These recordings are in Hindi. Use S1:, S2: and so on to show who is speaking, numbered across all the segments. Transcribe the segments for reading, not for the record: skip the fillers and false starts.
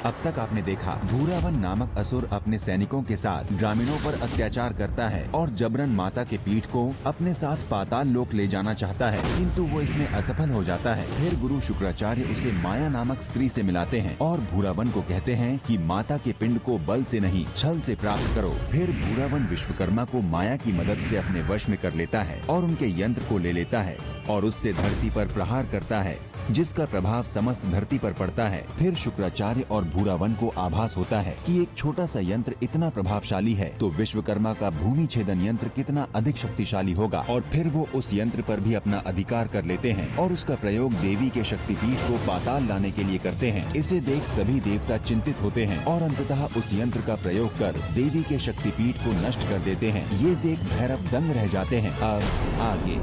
S1: अब तक आपने देखा भूरावन नामक असुर अपने सैनिकों के साथ ग्रामीणों पर अत्याचार करता है और जबरन माता के पीठ को अपने साथ पाताल लोक ले जाना चाहता है, किंतु वो इसमें असफल हो जाता है। फिर गुरु शुक्राचार्य उसे माया नामक स्त्री से मिलाते हैं और भूरावन को कहते हैं कि माता के पिंड को बल से नहीं छल से प्राप्त करो। फिर भूरावन विश्वकर्मा को माया की मदद से अपने वश में कर लेता है और उनके यंत्र को ले लेता है और उससे धरती पर प्रहार करता है, जिसका प्रभाव समस्त धरती पर पड़ता है। फिर शुक्राचार्य और भूरावन को आभास होता है कि एक छोटा सा यंत्र इतना प्रभावशाली है तो विश्वकर्मा का भूमि छेदन यंत्र कितना अधिक शक्तिशाली होगा। और फिर वो उस यंत्र पर भी अपना अधिकार कर लेते हैं और उसका प्रयोग देवी के शक्तिपीठ को पाताल लाने के लिए करते हैं। इसे देख सभी देवता चिंतित होते हैं और अंततः उस यंत्र का प्रयोग कर देवी के शक्तिपीठ को नष्ट कर देते हैं। ये देख भैरव दंग रह जाते हैं। अब आगे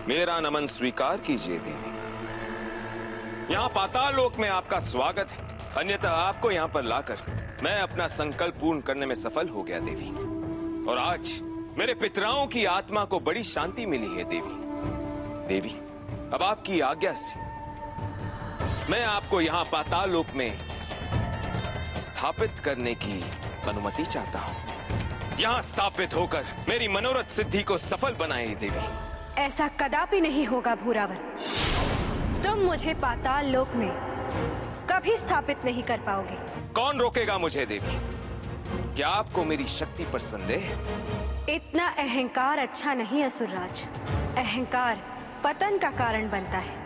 S2: मेरा नमन स्वीकार कीजिए देवी। यहाँ पाताल लोक में आपका स्वागत है, अन्यथा आपको यहाँ पर लाकर मैं अपना संकल्प पूर्ण करने में सफल हो गया देवी। और आज मेरे पितराओं की आत्मा को बड़ी शांति मिली है देवी। देवी, अब आपकी आज्ञा से मैं आपको यहाँ पाताल लोक में स्थापित करने की अनुमति चाहता हूँ। यहाँ स्थापित होकर मेरी मनोरथ सिद्धि को सफल बनाए देवी।
S3: ऐसा कदापि नहीं होगा भूरावन। तुम मुझे पाताल लोक में कभी स्थापित नहीं कर पाओगे।
S2: कौन रोकेगा मुझे देवी? क्या आपको मेरी शक्ति पर संदेह है?
S3: इतना अहंकार अच्छा नहीं असुरराज। अहंकार पतन का कारण बनता है।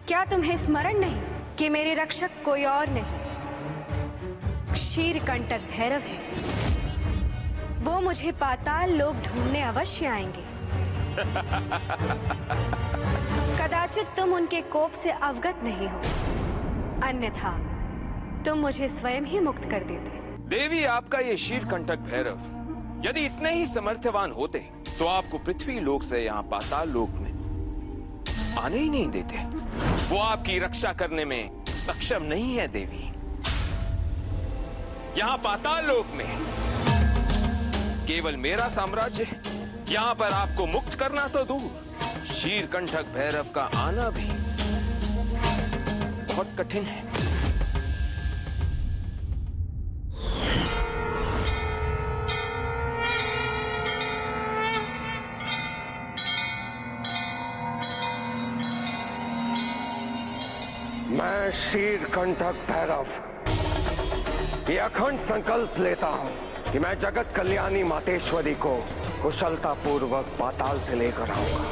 S3: क्या तुम्हें स्मरण नहीं कि मेरे रक्षक कोई और नहीं, क्षीरकंटक भैरव है। वो मुझे पाताल लोक ढूंढने अवश्य आएंगे। कदाचित तुम उनके कोप से अवगत नहीं हो, अन्यथा तुम मुझे स्वयं ही मुक्त कर देते।
S2: देवी, आपका ये क्षीरकंटक भैरव यदि इतने ही समर्थवान होते तो आपको पृथ्वी लोक से यहाँ पाताल लोक में आने ही नहीं देते। वो आपकी रक्षा करने में सक्षम नहीं है देवी। यहाँ पाताल लोक में केवल मेरा साम्राज्य है। यहाँ पर आपको मुक्त करना तो दूर, क्षीरकंटक भैरव का आना भी बहुत कठिन है।
S4: मैं क्षीरकंटक भैरव ये अखंड संकल्प लेता हूँ कि मैं जगत कल्याणी मातेश्वरी को कुशलता पूर्वक पाताल से लेकर आऊंगा।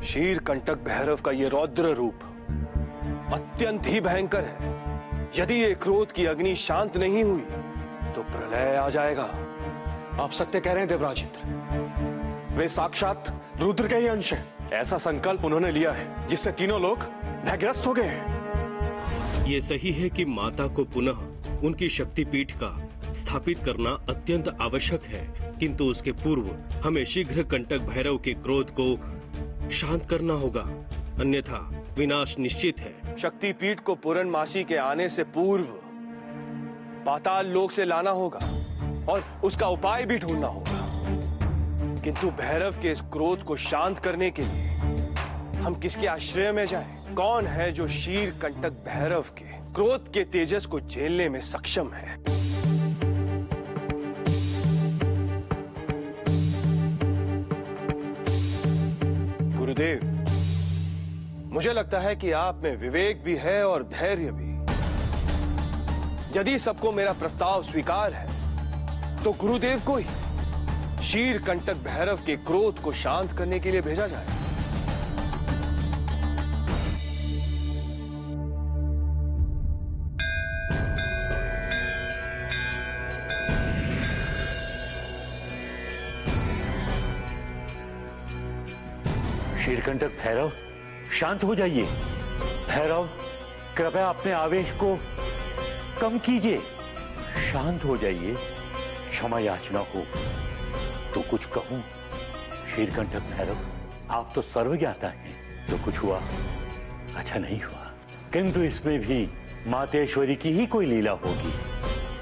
S5: क्षीरकंटक भैरव का ये रौद्र रूप अत्यंत ही भयंकर है। यदि ये क्रोध की अग्नि शांत नहीं हुई तो प्रलय आ जाएगा।
S6: आप सत्य कह रहे हैं देवराज इंद्र। वे साक्षात रुद्र के ही अंश हैं। ऐसा संकल्प उन्होंने लिया है जिससे तीनों लोग भयग्रस्त हो गए हैं।
S7: ये सही है कि माता को पुनः उनकी शक्तिपीठ का स्थापित करना अत्यंत आवश्यक है, किंतु उसके पूर्व हमें शीघ्र कंटक भैरव के क्रोध को शांत करना होगा, अन्यथा विनाश निश्चित है।
S5: शक्तिपीठ को पूर्णमासी के आने से पूर्व पाताल लोक से लाना होगा और उसका उपाय भी ढूंढना होगा। किंतु भैरव के इस क्रोध को शांत करने के लिए हम किसके आश्रय में जाएं? कौन है जो क्षीरकंटक भैरव के क्रोध के तेजस को झेलने में सक्षम है? गुरुदेव, मुझे लगता है कि आप में विवेक भी है और धैर्य भी। यदि सबको मेरा प्रस्ताव स्वीकार है तो गुरुदेव को ही क्षीरकंटक भैरव के क्रोध को शांत करने के लिए भेजा जाए।
S8: क्षीरकंटक भैरव, शांत हो जाइए। भैरव, कृपया अपने आवेश को कम कीजिए। शांत हो जाइए। क्षमा याचना हो तो कुछ कहूं। क्षीरकंटक भैरव, आप तो सर्वज्ञाता हैं। जो कुछ हुआ अच्छा नहीं हुआ, किंतु इसमें भी मातेश्वरी की ही कोई लीला होगी।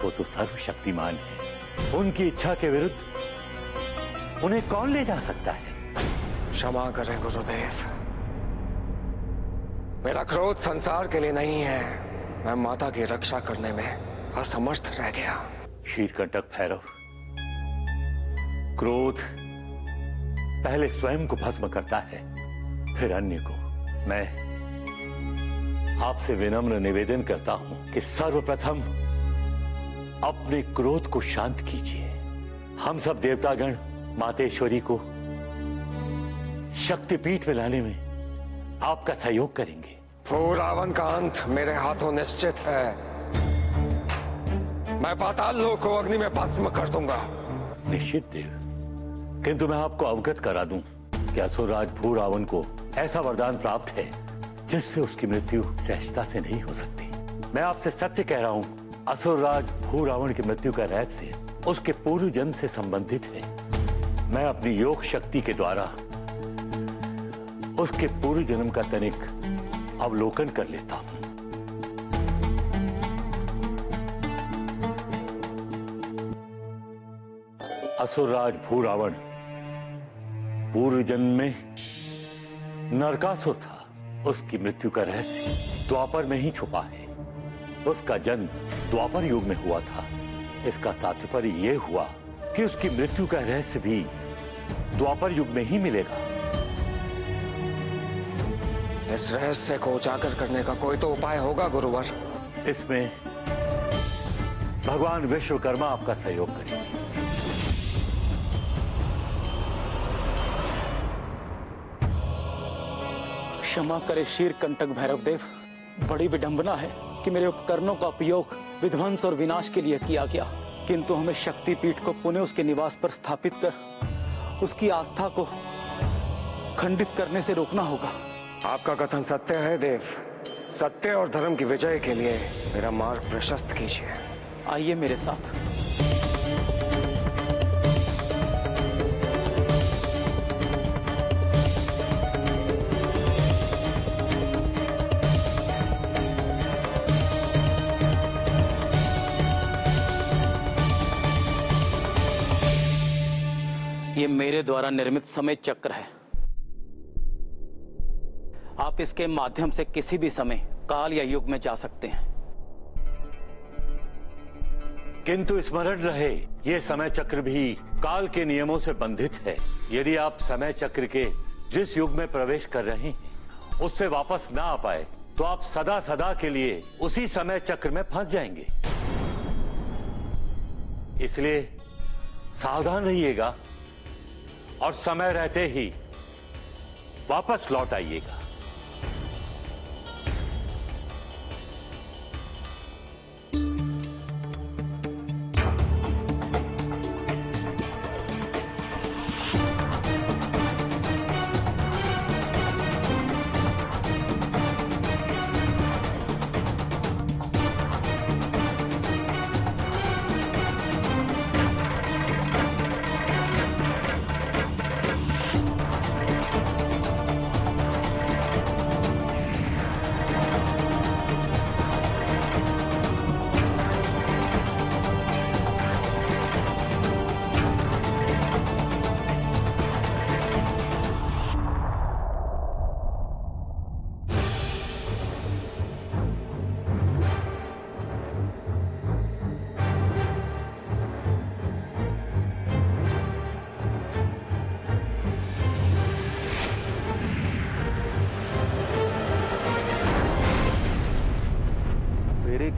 S8: वो तो सर्वशक्तिमान है, उनकी इच्छा के विरुद्ध उन्हें कौन ले जा सकता है?
S4: क्षमा करें गुरुदेव, मेरा क्रोध संसार के लिए नहीं है, मैं माता की रक्षा करने में असमर्थ रह गया।
S8: शीरकंटक भैरव, क्रोध पहले स्वयं को भस्म करता है, फिर अन्य को। मैं आपसे विनम्र निवेदन करता हूं कि सर्वप्रथम अपने क्रोध को शांत कीजिए। हम सब देवतागण मातेश्वरी को शक्तिपीठ में लाने में आपका सहयोग करेंगे।
S4: रावण का अंत मेरे हाथों निश्चित है। मैं पाताल लोक को अग्नि में भस्म कर दूंगा।
S8: निश्चित देव, किंतु मैं आपको अवगत करा दूं कि असुरराज भूरावण को ऐसा वरदान प्राप्त है जिससे उसकी मृत्यु सहजता से नहीं हो सकती। मैं आपसे सत्य कह रहा हूं, असुरराज भूरावण की मृत्यु का रहस्य उसके पूर्व जन्म से संबंधित है। मैं अपनी योग शक्ति के द्वारा उसके पूर्व जन्म का तनिक अवलोकन कर लेता हूं। असुरराज भूरावण पूर्व जन्म में नरकासुर था। उसकी मृत्यु का रहस्य द्वापर में ही छुपा है। उसका जन्म द्वापर युग में हुआ था। इसका तात्पर्य यह हुआ कि उसकी मृत्यु का रहस्य भी द्वापर युग में ही मिलेगा।
S4: इस रहस्य को उजागर करने का कोई तो उपाय होगा गुरुवर।
S8: इसमें भगवान विश्वकर्मा आपका सहयोग करेंगे।
S9: क्षमा करे शीरकंटक भैरव देव, बड़ी विडंबना है कि मेरे उपकरणों का उपयोग विध्वंस और विनाश के लिए किया गया, किंतु हमें शक्तिपीठ को पुनः उसके निवास पर स्थापित कर उसकी आस्था को खंडित करने से रोकना होगा।
S4: आपका कथन सत्य है देव। सत्य और धर्म की विजय के लिए मेरा मार्ग प्रशस्त कीजिए।
S9: आइए मेरे साथ। ये मेरे द्वारा निर्मित समय चक्र है। आप इसके माध्यम से किसी भी समय काल या युग में जा सकते हैं।
S8: किंतु स्मरण रहे, ये समय चक्र भी काल के नियमों से बंधित है। यदि आप समय चक्र के जिस युग में प्रवेश कर रहे हैं उससे वापस ना आ पाए तो आप सदा सदा के लिए उसी समय चक्र में फंस जाएंगे। इसलिए सावधान रहिएगा और समय रहते ही वापस लौट आइएगा।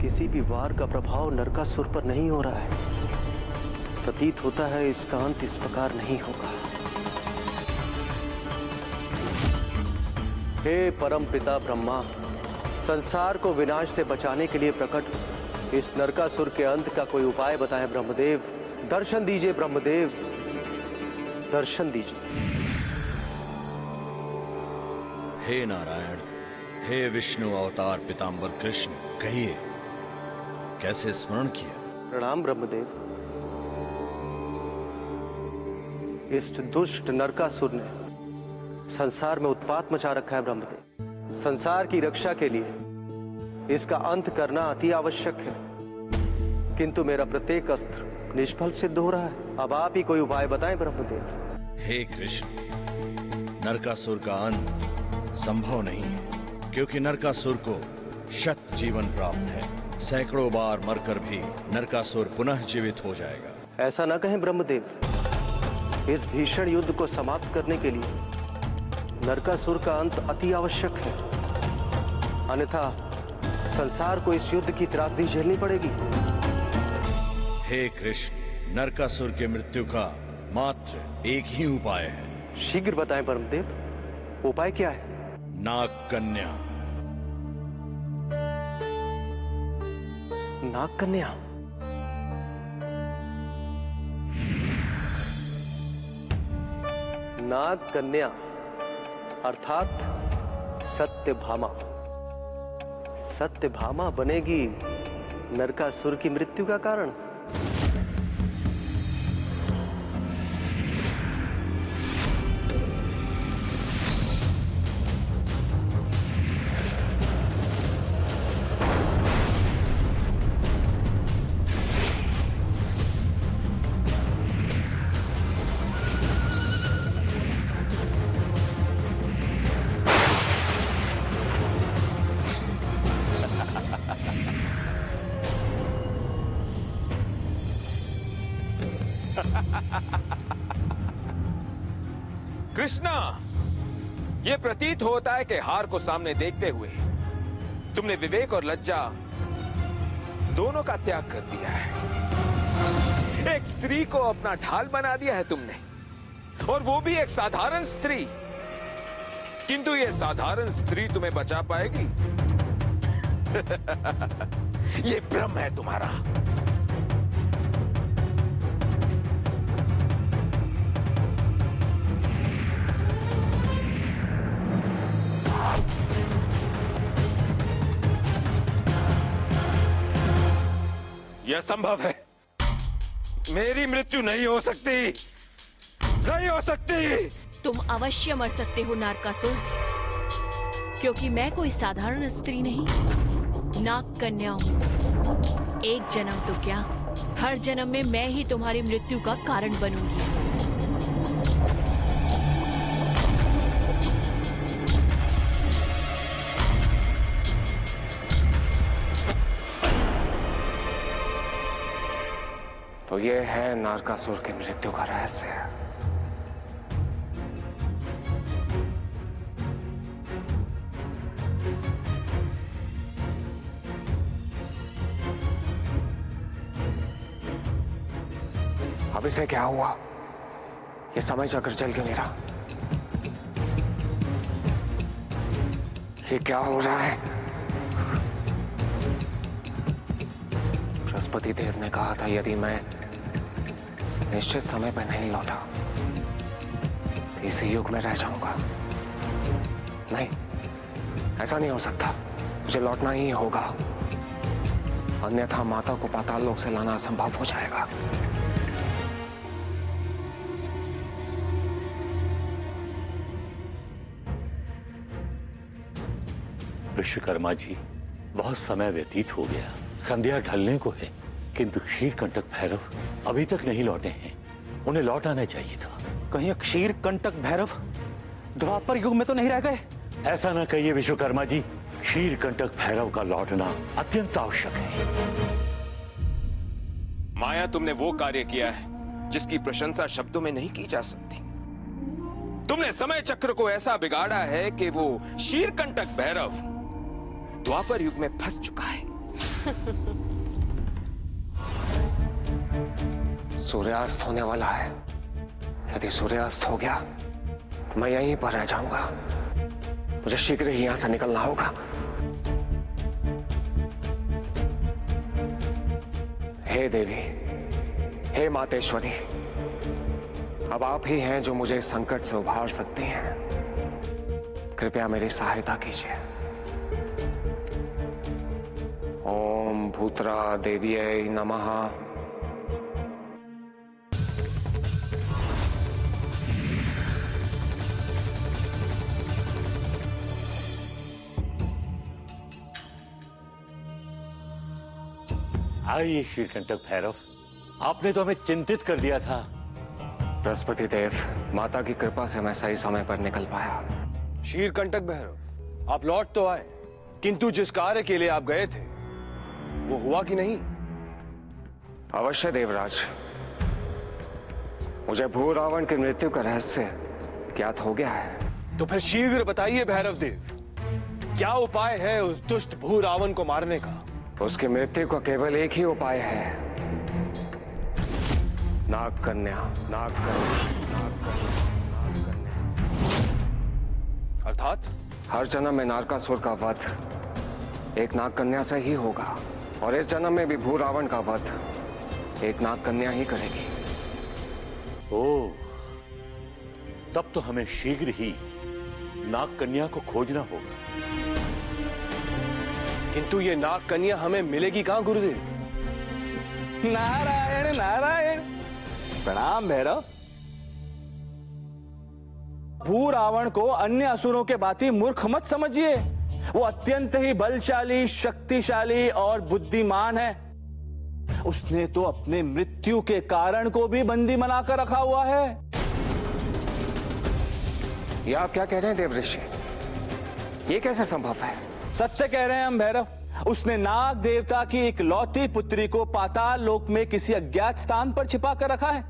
S10: किसी भी वार का प्रभाव नरकासुर पर नहीं हो रहा है। प्रतीत होता है इसका अंत इस प्रकार नहीं होगा। हे परम पिता ब्रह्मा, संसार को विनाश से बचाने के लिए प्रकट इस नरकासुर के अंत का कोई उपाय बताएं ब्रह्मदेव। दर्शन दीजिए ब्रह्मदेव, दर्शन दीजिए।
S11: हे नारायण, हे विष्णु अवतार पितांबर कृष्ण, कहिए कैसे स्मरण किया?
S10: प्रणाम ब्रह्मदेव। इस दुष्ट नरकासुर ने संसार में उत्पात मचा रखा है ब्रह्मदेव। संसार की रक्षा के लिए इसका अंत करना अति आवश्यक है, किंतु मेरा प्रत्येक अस्त्र निष्फल सिद्ध हो रहा है। अब आप ही कोई उपाय बताएं ब्रह्मदेव।
S11: हे कृष्ण, नरकासुर का अंत संभव नहीं है, क्योंकि नरकासुर को शत जीवन प्राप्त है। सैकड़ों बार मरकर भी नरकासुर पुनः जीवित हो जाएगा।
S10: ऐसा न कहें ब्रह्मदेव, इस भीषण युद्ध को समाप्त करने के लिए नरकासुर का अंत अति आवश्यक है, अन्यथा संसार को इस युद्ध की त्रासदी झेलनी पड़ेगी।
S11: हे कृष्ण, नरकासुर के मृत्यु का मात्र एक ही उपाय है।
S10: शीघ्र बताएं ब्रह्मदेव, उपाय क्या है?
S11: नाग कन्या।
S10: नाग कन्या? नाग कन्या अर्थात सत्यभामा। सत्यभामा बनेगी नरकासुर की मृत्यु का कारण।
S2: कृष्णा, यह प्रतीत होता है कि हार को सामने देखते हुए तुमने विवेक और लज्जा दोनों का त्याग कर दिया है। एक स्त्री को अपना ढाल बना दिया है तुमने, और वो भी एक साधारण स्त्री। किंतु ये साधारण स्त्री तुम्हें बचा पाएगी? ये भ्रम है तुम्हारा। यह संभव है। मेरी मृत्यु नहीं हो सकती, नहीं हो सकती।
S12: तुम अवश्य मर सकते हो नरकासुर, क्योंकि मैं कोई साधारण स्त्री नहीं, नाग कन्या हूँ। एक जन्म तो क्या, हर जन्म में मैं ही तुम्हारी मृत्यु का कारण बनूंगी।
S5: तो ये है नरकासुर की मृत्यु का रहस्य। अब इसे क्या हुआ? ये समय चक्र चल क्यों नहीं रहा? ये क्या हो रहा है? बृहस्पति देव ने कहा था यदि मैं निश्चित समय पर नहीं लौटा इसी युग में रह जाऊंगा। नहीं, ऐसा नहीं हो सकता। मुझे लौटना ही होगा, अन्यथा माता को पाताल लोक से लाना असंभव हो जाएगा।
S8: विश्वकर्मा जी, बहुत समय व्यतीत हो गया, संध्या ढलने को है, किंतु क्षीरकंटक भैरव अभी तक नहीं लौटे हैं। उन्हें लौट आना चाहिए था।
S9: कहीं क्षीरकंटक भैरव द्वापर युग में तो नहीं रह गए?
S8: ऐसा ना कहिए विश्वकर्मा जी, क्षीरकंटक भैरव का लौटना अत्यंत आवश्यक है।
S2: माया, तुमने वो कार्य किया है जिसकी प्रशंसा शब्दों में नहीं की जा सकती। तुमने समय चक्र को ऐसा बिगाड़ा है कि वो क्षीरकंटक भैरव द्वापर युग में फंस चुका है।
S5: सूर्यास्त होने वाला है। यदि सूर्यास्त हो गया तो मैं यहीं पर रह जाऊंगा। मुझे शीघ्र ही यहां से निकलना होगा। हे देवी, हे मातेश्वरी, अब आप ही हैं जो मुझे इस संकट से उबार सकती हैं। कृपया मेरी सहायता कीजिए। ओम भूत्रा देवीयै नमः।
S8: आइए शीरकंटक भैरव, आपने तो हमें चिंतित कर दिया था।
S4: बृहस्पति देव, माता की कृपा से मैं सही समय पर निकल पाया।
S5: शीरकंटक भैरव, आप लौट तो आए, किंतु जिस कार्य के लिए आप गए थे वो हुआ कि नहीं?
S4: अवश्य देवराज, मुझे भू रावण की मृत्यु का रहस्य ज्ञात हो गया है।
S5: तो फिर शीघ्र बताइए भैरव देव, क्या उपाय है उस दुष्ट भू रावण को मारने का?
S4: उसकी मृत्यु का केवल एक ही उपाय है, नाग कन्या, नाग कन्या, नाग कन्या, नाग कन्या।
S5: अर्थात
S4: हर जन्म में नारकासुर का वध एक नाग कन्या से ही होगा, और इस जन्म में भी भू रावण का वध एक नाग कन्या ही करेगी।
S8: ओह, तब तो हमें शीघ्र ही नाग कन्या को खोजना होगा।
S5: किंतु ये नाग कन्या हमें मिलेगी कहां गुरुदेव?
S9: नारायण नारायण, प्रणाम भैरव। भू रावण को अन्य असुरों के भांति मूर्ख मत समझिए। वो अत्यंत ही बलशाली, शक्तिशाली और बुद्धिमान है। उसने तो अपने मृत्यु के कारण को भी बंदी बनाकर रखा हुआ है।
S4: ये आप क्या कह रहे हैं देवऋषि? ये कैसे संभव है?
S9: सत्य कह रहे हैं हम भैरव। उसने नाग देवता की इकलौती पुत्री को पाताल लोक में किसी अज्ञात स्थान पर छिपा कर रखा है।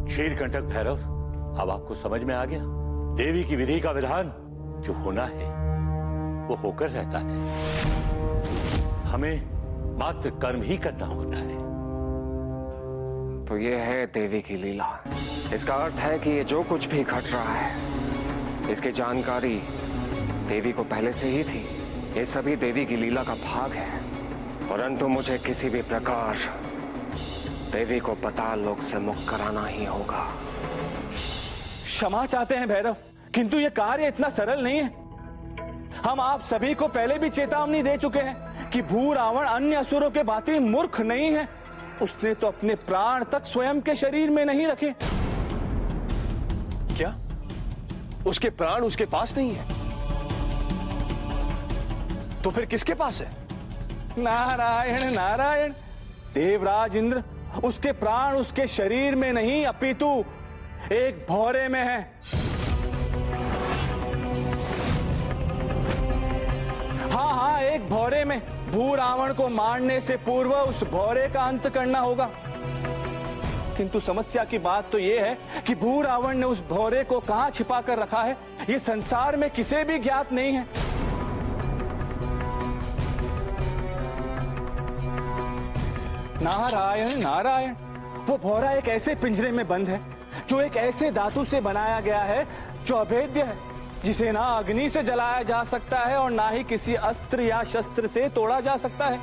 S8: शीरकंटक भैरव, अब आपको समझ में आ गया, देवी की विधि का विधान जो होना है वो होकर रहता है। हमें मात्र कर्म ही करना होता है।
S4: तो ये है देवी की लीला। इसका अर्थ है कि ये जो कुछ भी घट रहा है, इसकी जानकारी देवी को पहले से ही थी। ये सभी देवी की लीला का भाग है, परंतु मुझे किसी भी प्रकार देवी को पाताल लोक से मुक्त कराना ही होगा।
S9: क्षमा चाहते हैं भैरव, किंतु यह कार्य इतना सरल नहीं है। हम आप सभी को पहले भी चेतावनी दे चुके हैं कि भू रावण अन्य असुरों के भांति मूर्ख नहीं है। उसने तो अपने प्राण तक स्वयं के शरीर में नहीं रखे।
S5: क्या उसके प्राण उसके पास नहीं है? तो फिर किसके पास है?
S9: नारायण नारायण, देवराज इंद्र, उसके प्राण उसके शरीर में नहीं अपितु एक भौरे में है। हाँ, एक भौरे में। भू रावण को मारने से पूर्व उस भौरे का अंत करना होगा। किंतु समस्या की बात तो यह है कि भू रावण ने उस भौरे को कहां छिपा कर रखा है, यह संसार में किसे भी ज्ञात नहीं है। नारायण नारायण, वो भौरा एक ऐसे पिंजरे में बंद है जो एक ऐसे धातु से बनाया गया है जो अभेद्य है, जिसे ना अग्नि से जलाया जा सकता है और ना ही किसी अस्त्र या शस्त्र से तोड़ा जा सकता है।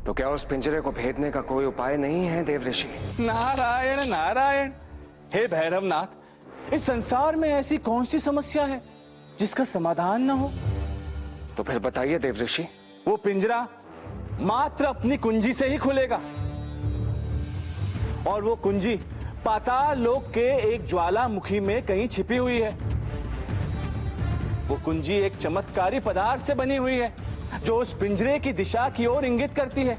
S4: तो क्या उस पिंजरे को भेदने का कोई उपाय नहीं है देवऋषि?
S9: नारायण नारायण, हे भैरवनाथ, इस संसार में ऐसी कौन सी समस्या है जिसका समाधान न हो?
S4: तो फिर बताइए देवऋषि।
S9: वो पिंजरा मात्र अपनी कुंजी से ही खुलेगा, और वो कुंजी पाताल लोक के एक ज्वालामुखी में कहीं छिपी हुई है। वो कुंजी एक चमत्कारी पदार्थ से बनी हुई है जो उस पिंजरे की दिशा की ओर इंगित करती है।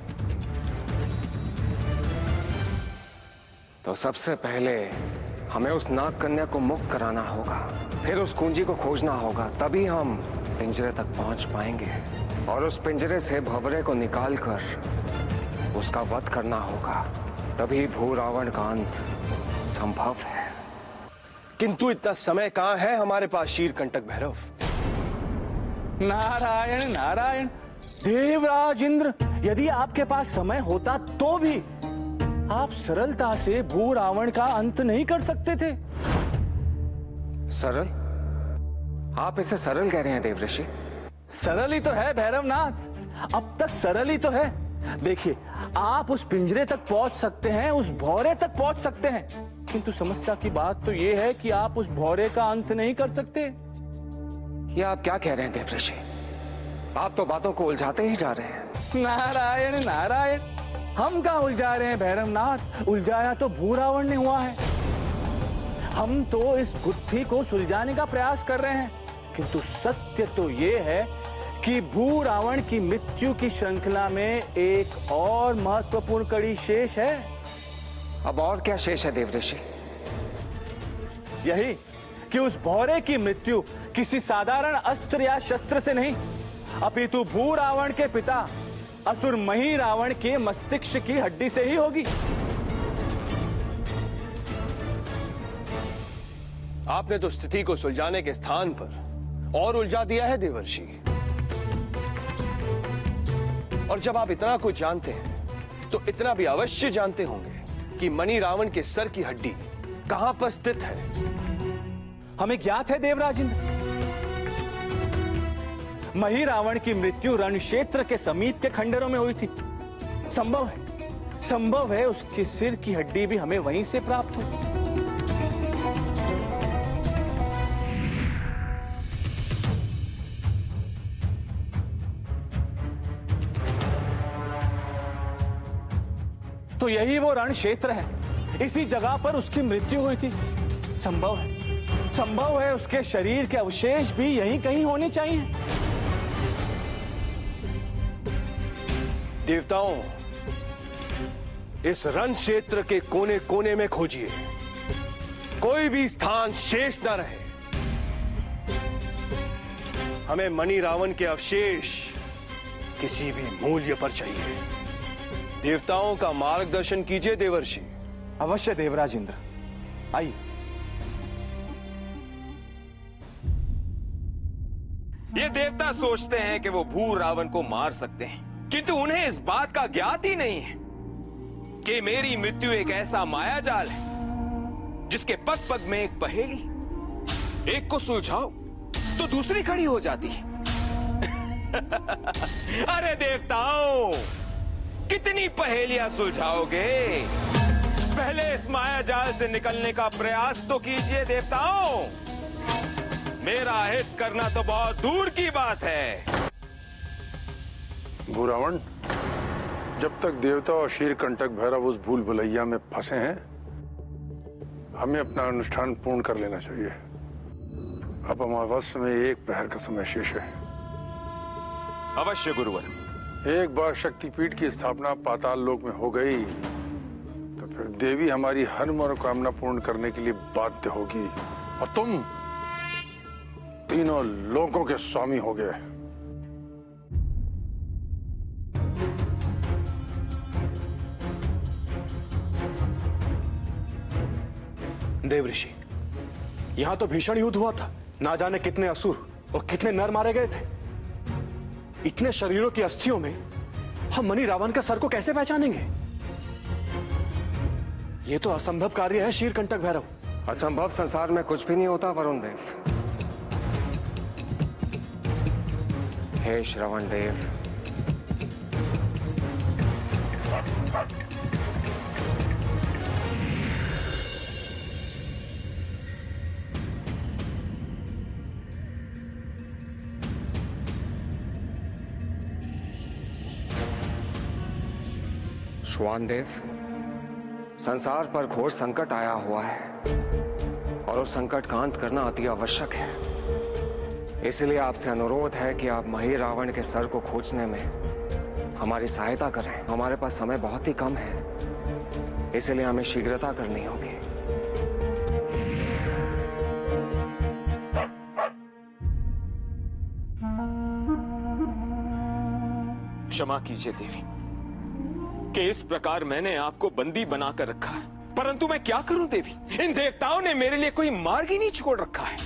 S4: तो सबसे पहले हमें उस नाग कन्या को मुक्त कराना होगा, फिर उस कुंजी को खोजना होगा, तभी हम पिंजरे तक पहुंच पाएंगे। और उस पिंजरे से भंवरे को निकालकर उसका वध करना होगा, तभी भू रावण का अंत संभव है।
S5: किंतु इतना समय कहां है हमारे पास शीरकंटक भैरव?
S9: नारायण नारायण, देवराज इंद्र, यदि आपके पास समय होता तो भी आप सरलता से भू रावण का अंत नहीं कर सकते थे।
S4: सरल? आप इसे सरल कह रहे हैं देवऋषि?
S9: सरल ही तो है भैरवनाथ, अब तक सरल ही तो है। देखिए, आप उस पिंजरे तक पहुंच सकते हैं, उस भौरे तक पहुंच सकते हैं, किंतु समस्या की बात तो यह है कि आप उस भौरे का अंत नहीं कर सकते।
S4: ये आप क्या कह रहे हैं देवऋषि? आप तो बातों को उलझाते ही जा रहे हैं।
S9: नारायण नारायण, हम कहाँ उलझा रहे हैं भैरवनाथ? उलझाया तो भूरावण ने हुआ है। हम तो इस गुत्थी को सुलझाने का प्रयास कर रहे हैं, किंतु सत्य तो ये है कि भूरावण की मृत्यु की श्रृंखला में एक और महत्वपूर्ण कड़ी शेष है।
S4: अब और क्या शेष है देवऋषि?
S9: यही कि उस भौरे की मृत्यु किसी साधारण अस्त्र या शस्त्र से नहीं, अपितु भूरावण के पिता असुर मही रावण के मस्तिष्क की हड्डी से ही होगी।
S5: आपने तो स्थिति को सुलझाने के स्थान पर और उलझा दिया है देवर्षि। और जब आप इतना कुछ जानते हैं तो इतना भी अवश्य जानते होंगे कि मणि रावण के सर की हड्डी कहां पर स्थित है।
S9: हमें ज्ञात है देवराजेंद्र, मही रावण की मृत्यु रण क्षेत्र के समीप के खंडरों में हुई थी। संभव है उसके सिर की हड्डी भी हमें वहीं से प्राप्त हो। तो यही वो रण क्षेत्र है, इसी जगह पर उसकी मृत्यु हुई थी। संभव है उसके शरीर के अवशेष भी यहीं कहीं होने चाहिए।
S5: देवताओं, इस रण क्षेत्र के कोने कोने में खोजिए, कोई भी स्थान शेष न रहे। हमें मणि रावण के अवशेष किसी भी मूल्य पर चाहिए। देवताओं का मार्गदर्शन कीजिए देवर्षि।
S9: अवश्य देवराजेंद्र, आइए।
S2: ये देवता सोचते हैं कि वो भू रावण को मार सकते हैं, किंतु उन्हें इस बात का ज्ञात ही नहीं है कि मेरी मृत्यु एक ऐसा मायाजाल है जिसके पग पग में एक पहेली, एक को सुलझाओ तो दूसरी खड़ी हो जाती है। अरे देवताओं, कितनी पहेलियां सुलझाओगे? पहले इस मायाजाल से निकलने का प्रयास तो कीजिए देवताओं। मेरा हित करना तो बहुत दूर की बात है।
S13: भूरावण, जब तक देवता और शीरकंटक भैरव उस भूल भुलैया में फंसे हैं, हमें अपना अनुष्ठान पूर्ण कर लेना चाहिए। अब अमावस्या में एक पहर का समय शेष है।
S2: अवश्य गुरुवर।
S13: एक बार शक्तिपीठ की स्थापना पाताल लोक में हो गई तो फिर देवी हमारी हर मनोकामना पूर्ण करने के लिए बाध्य होगी और तुम तीनों लोकों के स्वामी हो गए।
S6: देवऋषि, यहां तो भीषण युद्ध हुआ था। ना जाने कितने असुर और कितने नर मारे गए थे। इतने शरीरों की अस्थियों में हम मणि रावण का सर को कैसे पहचानेंगे? यह तो असंभव कार्य है शीरकंटक भैरव।
S4: असंभव संसार में कुछ भी नहीं होता वरुण देव। हे श्रवण देव, श्वान देव, संसार पर घोर संकट आया हुआ है और उस संकट का अंत करना अति आवश्यक है। इसलिए आपसे अनुरोध है कि आप मही रावण के सर को खोजने में हमारी सहायता करें। हमारे पास समय बहुत ही कम है, इसलिए हमें शीघ्रता करनी होगी।
S2: क्षमा कीजिए देवी कि इस प्रकार मैंने आपको बंदी बनाकर रखा है, परंतु मैं क्या करूं देवी? इन देवताओं ने मेरे लिए कोई मार्ग ही नहीं छोड़ रखा है।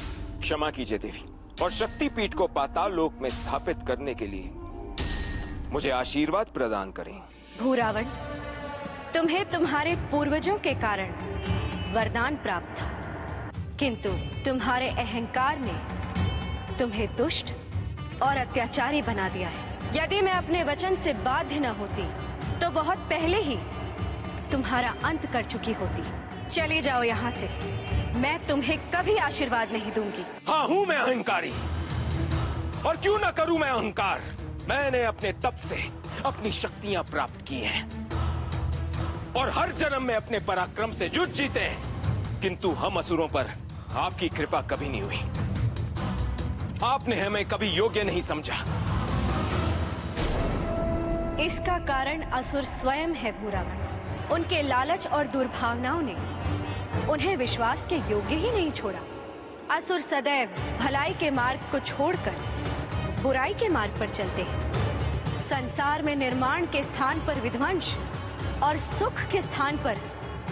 S2: क्षमा कीजिए देवी, और शक्तिपीठ को पाताल लोक में स्थापित करने के लिए मुझे आशीर्वाद प्रदान करें।
S3: भूरावण, तुम्हें तुम्हारे पूर्वजों के कारण वरदान प्राप्त था, किंतु तुम्हारे अहंकार ने तुम्हें दुष्ट और अत्याचारी बना दिया है। यदि मैं अपने वचन से बाध्य न होती तो बहुत पहले ही तुम्हारा अंत कर चुकी होती। चले जाओ यहाँ से, मैं तुम्हें कभी आशीर्वाद नहीं दूंगी।
S2: हाँ, हूं मैं अहंकारी, और क्यों ना करूं मैं अहंकार। मैंने अपने तप से अपनी शक्तियां प्राप्त की हैं और हर जन्म में अपने पराक्रम से युद्ध जीते हैं, किंतु हम असुरों पर आपकी कृपा कभी नहीं हुई। आपने हमें कभी योग्य नहीं समझा।
S3: इसका कारण असुर स्वयं है भूरावन। उनके लालच और दुर्भावनाओं ने उन्हें विश्वास के योग्य ही नहीं छोड़ा। असुर सदैव भलाई के मार्ग को छोड़कर बुराई के मार्ग पर चलते हैं। संसार में निर्माण के स्थान पर विध्वंस और सुख के स्थान पर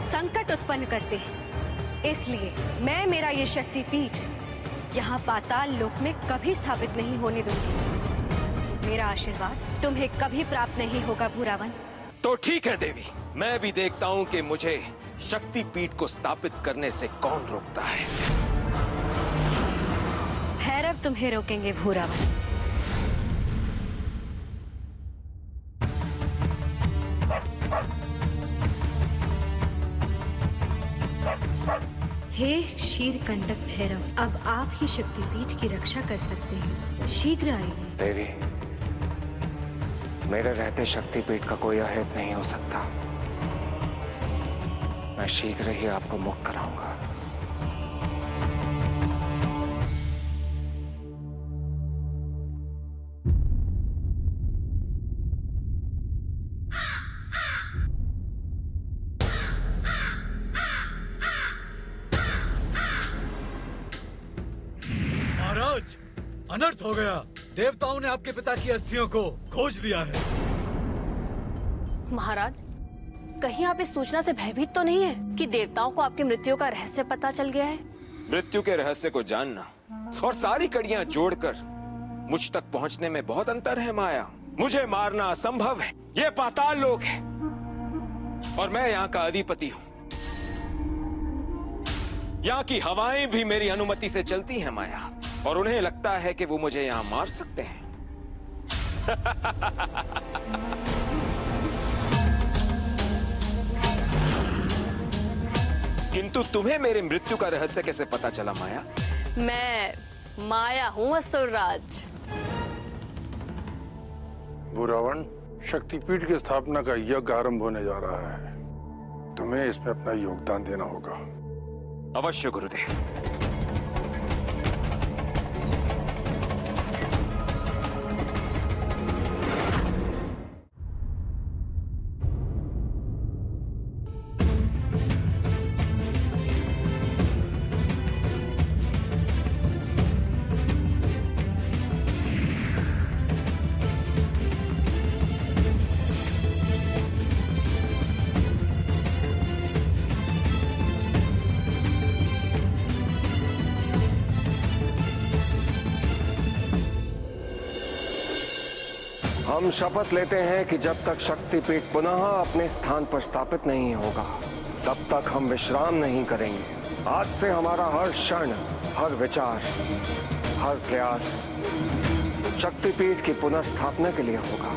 S3: संकट उत्पन्न करते हैं। इसलिए मैं मेरा ये शक्तिपीठ यहाँ पाताल लोक में कभी स्थापित नहीं होने दूंगी। मेरा आशीर्वाद तुम्हें कभी प्राप्त नहीं होगा भूरावन।
S2: तो ठीक है देवी, मैं भी देखता हूँ कि मुझे शक्तिपीठ को स्थापित करने से कौन रोकता है।
S3: भैरव तुम्हें रोकेंगे भूरावन।
S14: हे शीरकंटक भैरव, अब आप ही शक्तिपीठ की रक्षा कर सकते हैं। शीघ्र आइए।
S4: देवी, मेरे रहते शक्तिपीठ का कोई अहित नहीं हो सकता। मैं शीघ्र ही आपको मुक्त कराऊंगा।
S15: महाराज, अनर्थ हो गया। देवताओं ने आपके पिता की अस्थियों को खोज लिया है।
S16: महाराज, कहीं आप इस सूचना से भयभीत तो नहीं है कि देवताओं को आपकी मृत्यु का रहस्य पता चल गया है?
S2: मृत्यु के रहस्य को जानना और सारी कड़ियां जोड़कर मुझ तक पहुंचने में बहुत अंतर है माया। मुझे मारना असंभव है। ये पाताल लोक है और मैं यहाँ का अधिपति हूँ। यहाँ की हवाएं भी मेरी अनुमति से चलती हैं माया, और उन्हें लगता है कि वो मुझे यहाँ मार सकते हैं। किंतु तुम्हें मेरे मृत्यु का रहस्य कैसे पता चला माया?
S16: मैं माया हूँ असुरराज।
S13: भूरावन, शक्तिपीठ की स्थापना का यज्ञ आरंभ होने जा रहा है। तुम्हें इसमें अपना योगदान देना होगा।
S2: अवश्य गुरुदेव।
S4: हम शपथ लेते हैं कि जब तक शक्तिपीठ पुनः अपने स्थान पर स्थापित नहीं होगा, तब तक हम विश्राम नहीं करेंगे। आज से हमारा हर क्षण, हर विचार, हर प्रयास शक्तिपीठ की पुनर्स्थापना के लिए होगा।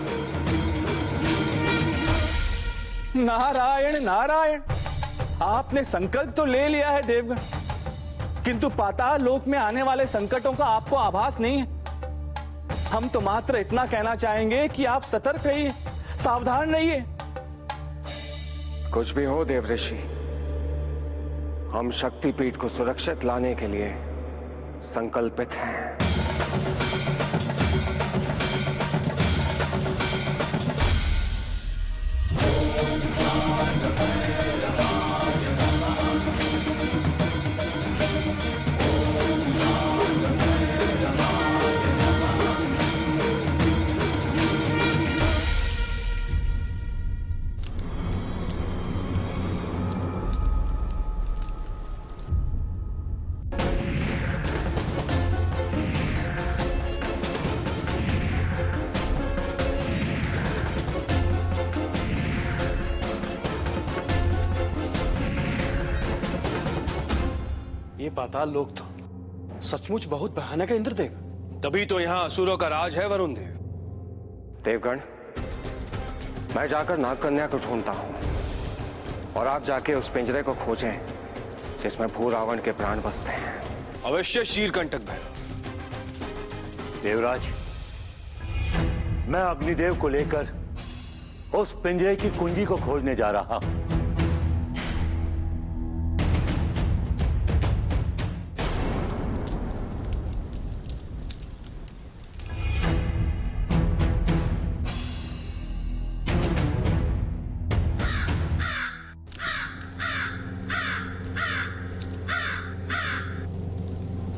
S9: नारायण नारायण, आपने संकल्प तो ले लिया है देवगण, किंतु पाताल लोक में आने वाले संकटों का आपको आभास नहीं है। हम तो मात्र इतना कहना चाहेंगे कि आप सतर्क रहिए, सावधान रहिए।
S4: कुछ भी हो देव ऋषि, हम शक्तिपीठ को सुरक्षित लाने के लिए संकल्पित हैं।
S6: ये पाताल लोक तो सचमुच बहुत भयानक है इंद्रदेव।
S5: तभी तो यहाँ असुरों का राज है वरुण देव।
S4: देवगण, मैं जाकर नागकन्या को ढूंढता हूं और आप जाके उस पिंजरे को खोजें जिसमें भूरावण के प्राण बसते हैं।
S5: अवश्य शीरकंटक भैरव।
S8: देवराज, मैं अग्निदेव को लेकर उस पिंजरे की कुंजी को खोजने जा रहा हूं।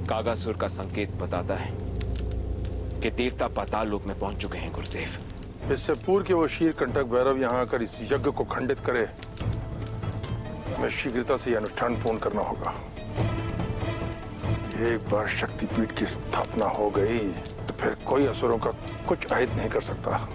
S2: कागासुर का संकेत बताता है कि देवता पाताल लोक में पहुंच चुके हैं गुरुदेव।
S13: इससे पूर्व कि वो शीर कंटक भैरव यहाँ आकर इस यज्ञ को खंडित करे, हमें शीघ्रता से यह अनुष्ठान पूर्ण करना होगा। एक बार शक्तिपीठ की स्थापना हो गई तो फिर कोई असुरों का कुछ अहित नहीं कर सकता।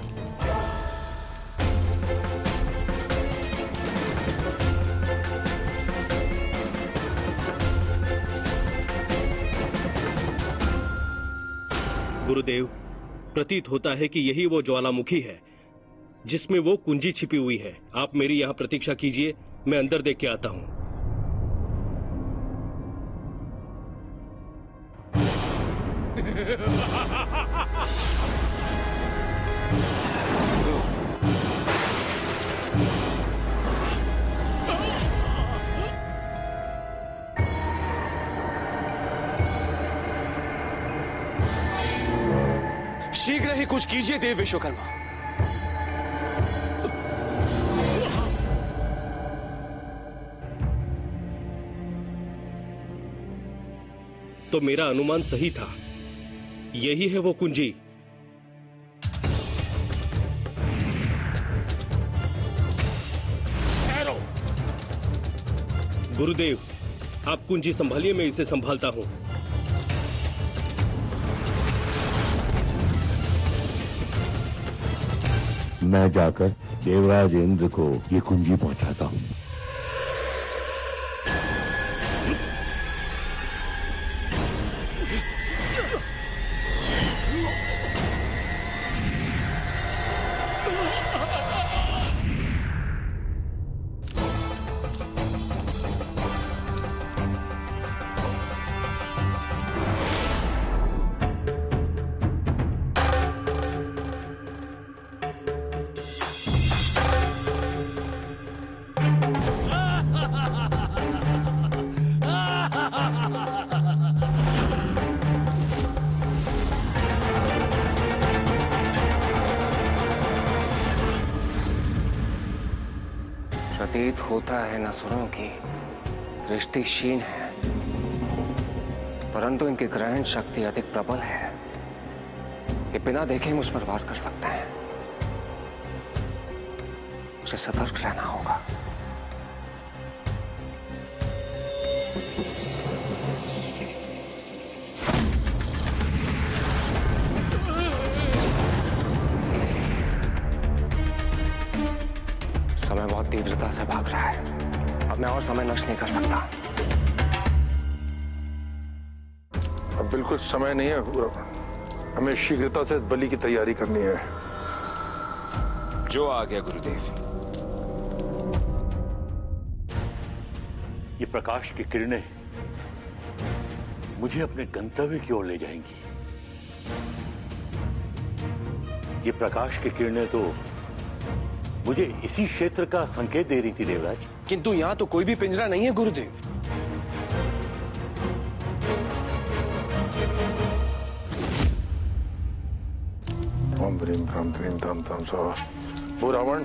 S7: गुरुदेव, प्रतीत होता है कि यही वो ज्वालामुखी है जिसमें वो कुंजी छिपी हुई है। आप मेरी यहाँ प्रतीक्षा कीजिए, मैं अंदर देख के आता हूँ।
S5: शीघ्र ही कुछ कीजिए देव विश्वकर्मा।
S7: तो मेरा अनुमान सही था, यही है वो कुंजी। गुरुदेव, आप कुंजी संभालिए, मैं इसे संभालता हूं।
S8: मैं जाकर देवराज इंद्र को ये कुंजी पहुंचाता हूं।
S4: प्रतीत होता है नसुरों की दृष्टि क्षीण है, परंतु इनकी ग्रहण शक्ति अधिक प्रबल है। ये बिना देखे मुझ पर वार कर सकते हैं। मुझे सतर्क रहना होगा। समय बहुत तीव्रता से भाग रहा है, अब मैं और समय नष्ट नहीं कर सकता।
S13: अब बिल्कुल समय नहीं है, हमें शीघ्रता से बलि की तैयारी करनी है।
S2: जो आ गया गुरुदेव।
S8: ये प्रकाश की किरणें मुझे अपने गंतव्य की ओर ले जाएंगी। ये प्रकाश की किरणें तो मुझे इसी क्षेत्र का संकेत दे रही थी देवराज।
S5: किंतु यहां तो कोई भी पिंजरा नहीं है गुरुदेव।
S13: ओम ब्रीम भ्राम त्रीम ताम ताम स्वाहा। वो रावण,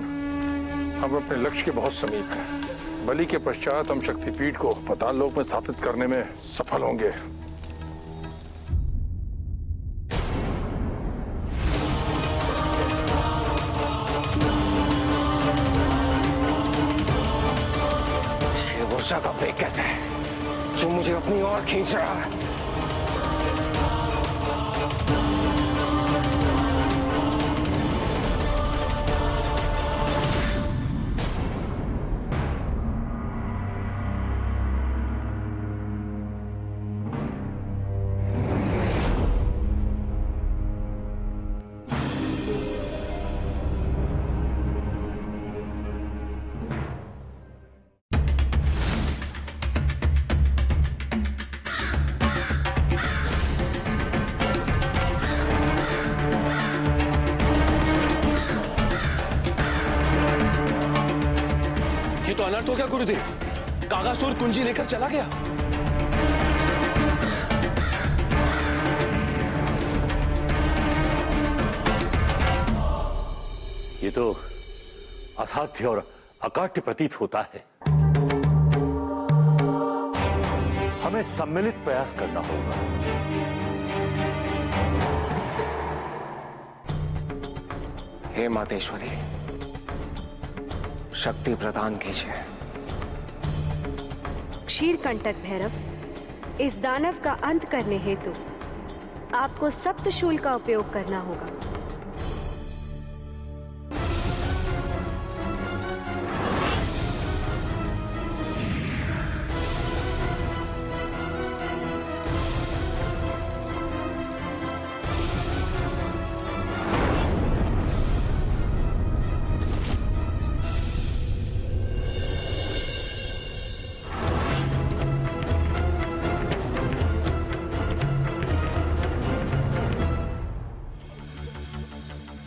S13: हम अपने लक्ष्य के बहुत समीप हैं। बलि के पश्चात हम शक्तिपीठ को पाताल लोक में स्थापित करने में सफल होंगे।
S4: ऊर्जा का वेग कैसे है जो मुझे अपनी ओर खींच रहा है।
S5: तो अनर्थ हो गया गुरुदेव। कागासुर कुंजी लेकर चला गया।
S8: ये तो असाध्य और अकाट्य प्रतीत होता है। हमें सम्मिलित प्रयास करना होगा।
S4: हे मातेश्वरी, शक्ति प्रदान कीजिए।
S3: क्षीरकंटक भैरव, इस दानव का अंत करने हेतु आपको सप्तशूल का उपयोग करना होगा।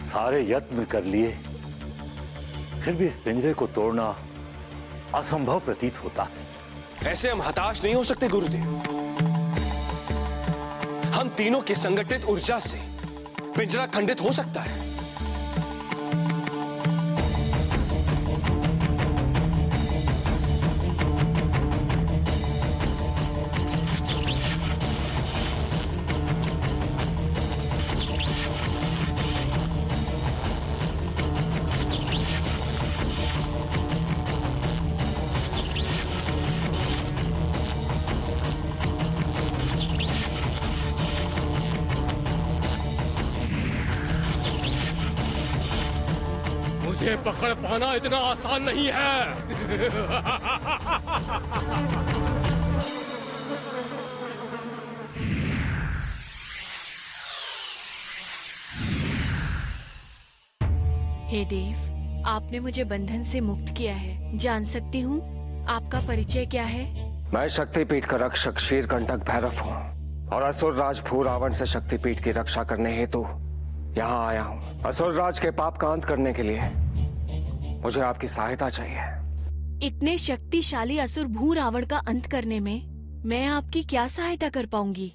S8: सारे यत्न कर लिए, फिर भी इस पिंजरे को तोड़ना असंभव प्रतीत होता है।
S5: ऐसे हम हताश नहीं हो सकते गुरुदेव। हम तीनों की संगठित ऊर्जा से पिंजरा खंडित हो सकता है।
S7: मुझे पकड़ पाना इतना आसान नहीं है।
S12: हे देव, आपने मुझे बंधन से मुक्त किया है। जान सकती हूँ आपका परिचय क्या है?
S4: मैं शक्तिपीठ का रक्षक क्षीरकंटक भैरव हूँ और असुर राज भूरावण से शक्तिपीठ की रक्षा करने हेतु यहाँ आया हूँ। असुर राज के पाप का अंत करने के लिए मुझे आपकी सहायता चाहिए।
S12: इतने शक्तिशाली असुर भूरावण का अंत करने में मैं आपकी क्या सहायता कर पाऊंगी?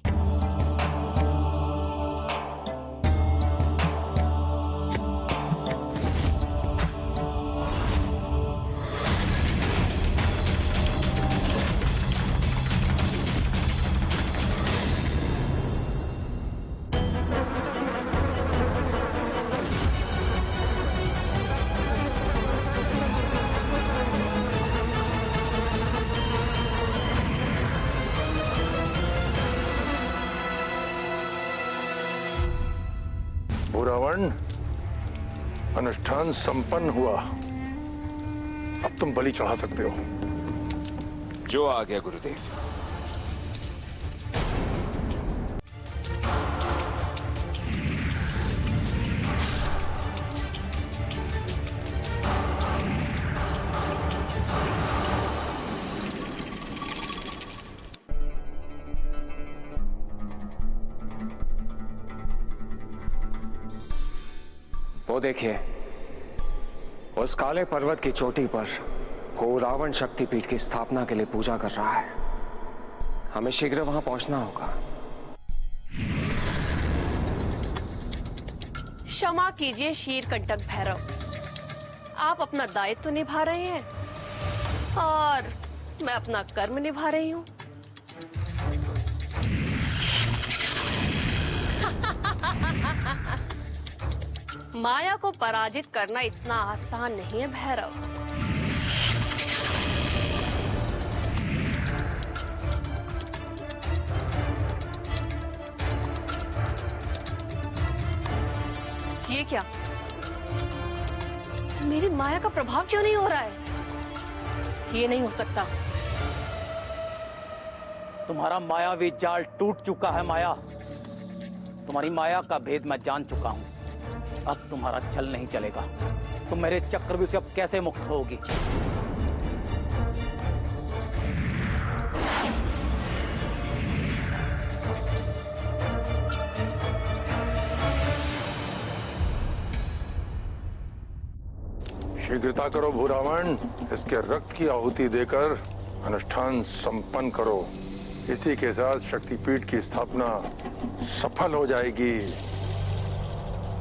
S13: भूरावण, अनुष्ठान संपन्न हुआ। अब तुम बलि चढ़ा सकते हो।
S2: जो आ गया गुरुदेव।
S4: वो देखिए, उस काले पर्वत की चोटी पर भूरावण शक्तिपीठ की स्थापना के लिए पूजा कर रहा है। हमें शीघ्र वहां पहुंचना होगा।
S16: क्षमा कीजिए क्षीरकंटक भैरव, आप अपना दायित्व तो निभा रहे हैं और मैं अपना कर्म निभा रही हूं। माया को पराजित करना इतना आसान नहीं है भैरव। ये क्या? मेरी माया का प्रभाव क्यों नहीं हो रहा है? ये नहीं हो सकता।
S9: तुम्हारा मायावी जाल टूट चुका है माया। तुम्हारी माया का भेद मैं जान चुका हूं। अब तुम्हारा छल नहीं चलेगा। तुम मेरे चक्रव्यूह से अब कैसे मुक्त होगी?
S13: शीघ्रता करो भूरावण, इसके रक्त की आहुति देकर अनुष्ठान संपन्न करो। इसी के साथ शक्तिपीठ की स्थापना सफल हो जाएगी।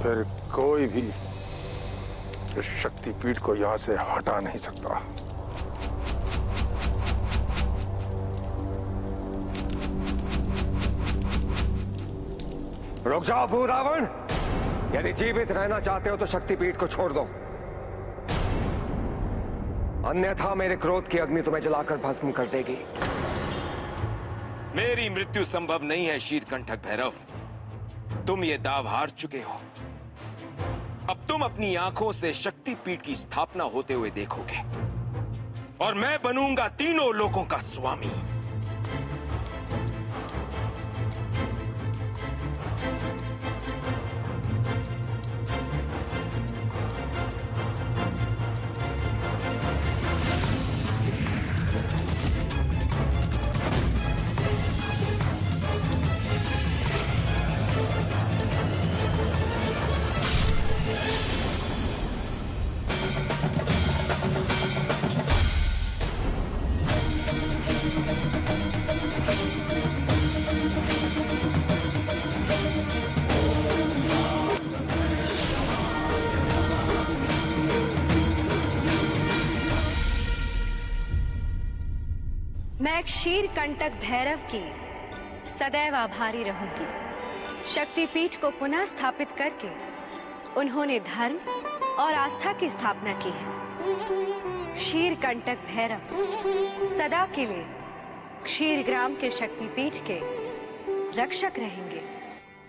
S13: फिर कोई भी इस शक्तिपीठ को यहां से हटा नहीं सकता।
S4: रुक जाओ भूरावण, यदि जीवित रहना चाहते हो तो शक्तिपीठ को छोड़ दो, अन्यथा मेरे क्रोध की अग्नि तुम्हें जलाकर भस्म कर देगी।
S2: मेरी मृत्यु संभव नहीं है शीरकंठक भैरव, तुम ये दाव हार चुके हो। अब तुम अपनी आंखों से शक्तिपीठ की स्थापना होते हुए देखोगे और मैं बनूंगा तीनों लोकों का स्वामी।
S3: मैं शीरकंटक भैरव की सदैव आभारी रहूंगी। शक्तिपीठ को पुनः स्थापित करके उन्होंने धर्म और आस्था की स्थापना की है। शीरकंटक भैरव सदा के लिए क्षीरग्राम के शक्तिपीठ के रक्षक रहेंगे।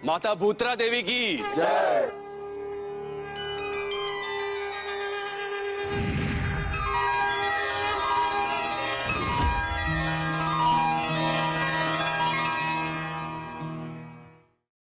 S5: माता भूत्रा देवी की जय।